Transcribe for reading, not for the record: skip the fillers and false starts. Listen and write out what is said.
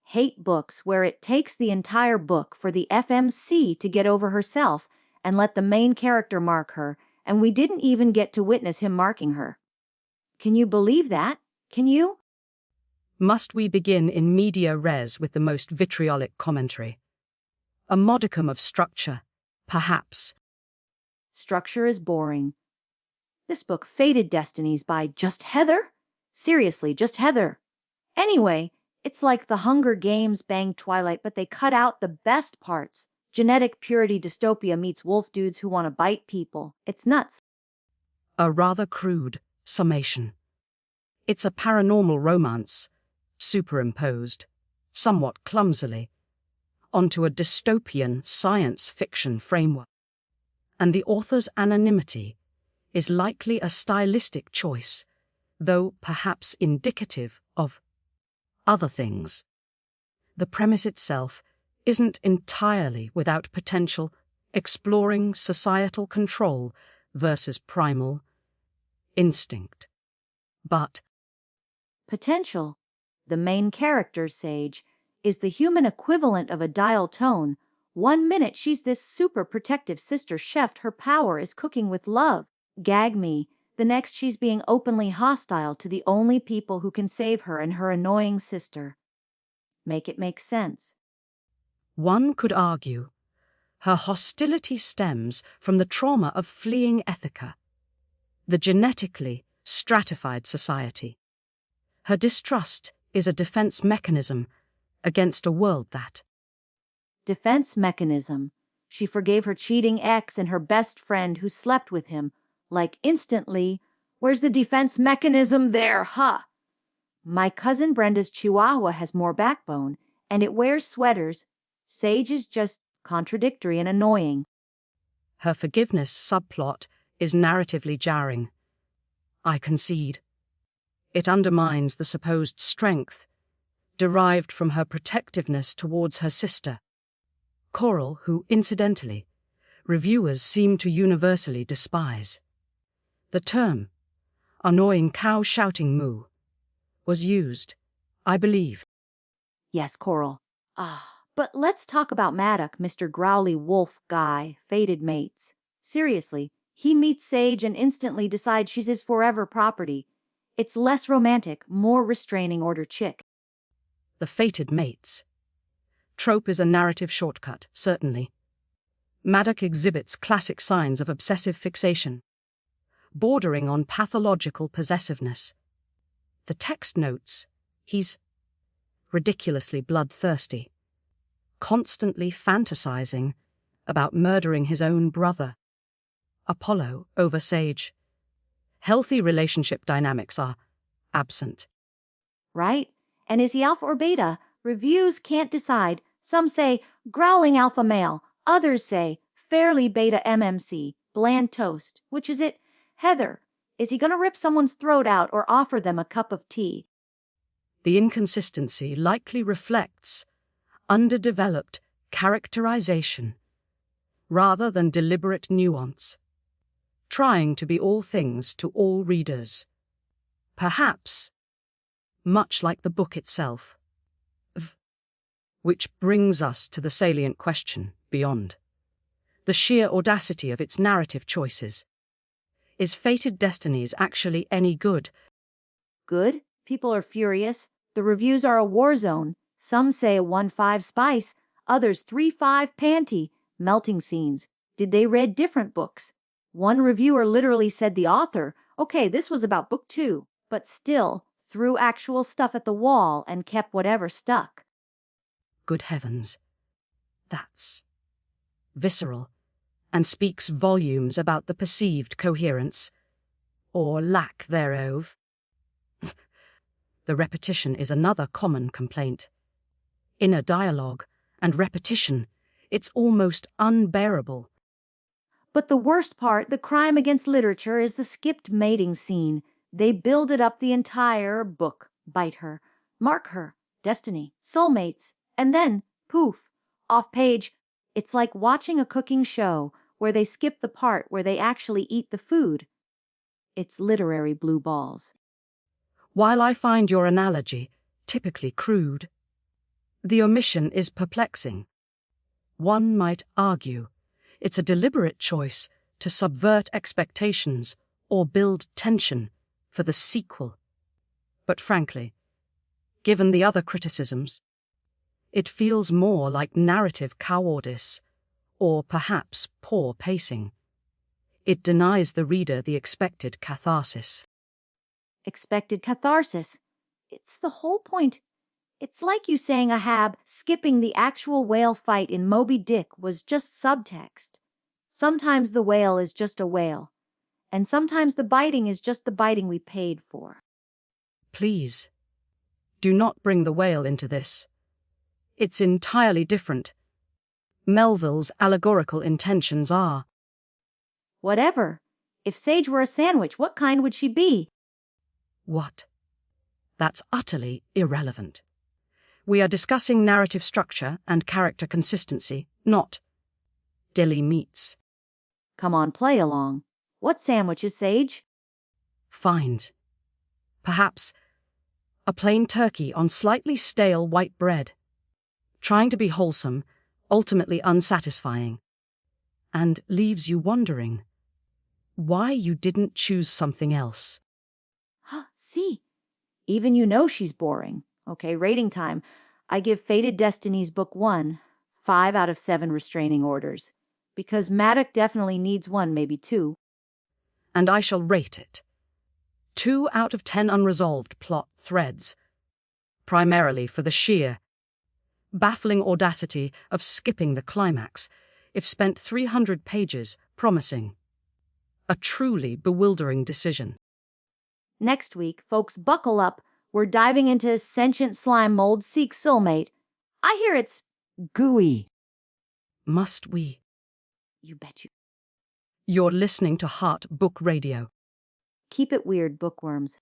hate books where it takes the entire book for the FMC to get over herself and let the main character mark her, and we didn't even get to witness him marking her. Can you believe that? Can you? Must we begin in media res with the most vitriolic commentary? A modicum of structure, perhaps. Structure is boring. This book, Fated Destinies by just Heather? Seriously, just Heather. Anyway, it's like the Hunger Games bang Twilight, but they cut out the best parts. Genetic purity dystopia meets wolf dudes who want to bite people. It's nuts. A rather crude summation. It's a paranormal romance, superimposed, somewhat clumsily, onto a dystopian science fiction framework. And the author's anonymity is likely a stylistic choice, though perhaps indicative of other things. The premise itself isn't entirely without potential, exploring societal control versus primal instinct. But potential, the main character, Sage, is the human equivalent of a dial tone. 1 minute she's this super protective sister chef, her power is cooking with love. Gag me. The next she's being openly hostile to the only people who can save her and her annoying sister. Make it make sense. one could argue her hostility stems from the trauma of fleeing Ithaca, the genetically stratified society. Her distrust is a defense mechanism against a world that... Defense mechanism. She forgave her cheating ex and her best friend who slept with him, like instantly. Where's the defense mechanism there, huh? My cousin Brenda's Chihuahua has more backbone, and it wears sweaters. Sage is just contradictory and annoying. Her forgiveness subplot is narratively jarring. I concede. It undermines the supposed strength derived from her protectiveness towards her sister, Coral, who, incidentally, reviewers seem to universally despise. The term, annoying cow shouting moo, was used, I believe. Yes, Coral. But let's talk about Maddock, Mr. Growly Wolf guy, fated mates. Seriously, he meets Sage and instantly decides she's his forever property. It's less romantic, more restraining order chick. The fated mates. Trope is a narrative shortcut, certainly. Maddock exhibits classic signs of obsessive fixation, bordering on pathological possessiveness. The text notes he's ridiculously bloodthirsty, constantly fantasizing about murdering his own brother. Apollo over Sage. Healthy relationship dynamics are absent. Right? And is he alpha or beta? Reviews can't decide. Some say growling alpha male, others say fairly beta MMC, bland toast. Which is it? Heather, is he gonna rip someone's throat out or offer them a cup of tea? The inconsistency likely reflects underdeveloped characterization rather than deliberate nuance, trying to be all things to all readers. Perhaps, much like the book itself. Which brings us to the salient question beyond. The sheer audacity of its narrative choices. Is Fated Destinies actually any good? Good? People are furious. The reviews are a war zone. Some say a 1.5 spice, others 3.5 panty, melting scenes. Did they read different books? One reviewer literally said the author, okay, this was about book 2, but still threw actual stuff at the wall and kept whatever stuck. Good heavens. That's visceral and speaks volumes about the perceived coherence, or lack thereof. The repetition is another common complaint. Inner dialogue and repetition, it's almost unbearable. But the worst part, the crime against literature, is the skipped mating scene. They build it up the entire book. Bite her, mark her, destiny, soulmates, and then, poof, off page. It's like watching a cooking show where they skip the part where they actually eat the food. It's literary blue balls. While I find your analogy typically crude, The omission is perplexing. One might argue it's a deliberate choice to subvert expectations or build tension for the sequel. But frankly, given the other criticisms, it feels more like narrative cowardice or perhaps poor pacing. It denies the reader the expected catharsis. Expected catharsis. It's the whole point. It's like you saying Ahab skipping the actual whale fight in Moby Dick was just subtext. Sometimes the whale is just a whale, and sometimes the biting is just the biting we paid for. Please, do not bring the whale into this. It's entirely different. Melville's allegorical intentions are. Whatever. If Sage were a sandwich, what kind would she be? What? That's utterly irrelevant. We are discussing narrative structure and character consistency, not deli meats. Come on, play along. What sandwich is Sage? Find. Perhaps a plain turkey on slightly stale white bread. Trying to be wholesome, ultimately unsatisfying, and leaves you wondering why you didn't choose something else. See, even you know she's boring. Okay, rating time. I give Fated Destinies Book 1 5 out of 7 restraining orders. Because Maddox definitely needs 1, maybe 2. And I shall rate it 2 out of 10 unresolved plot threads, primarily for the sheer, baffling audacity of skipping the climax if spent 300 pages promising. A truly bewildering decision. Next week, folks, buckle up. We're diving into sentient slime mold Seek Soulmate. I hear it's gooey. Must we? You bet you. You're listening to Heart Book Radio. Keep it weird, bookworms.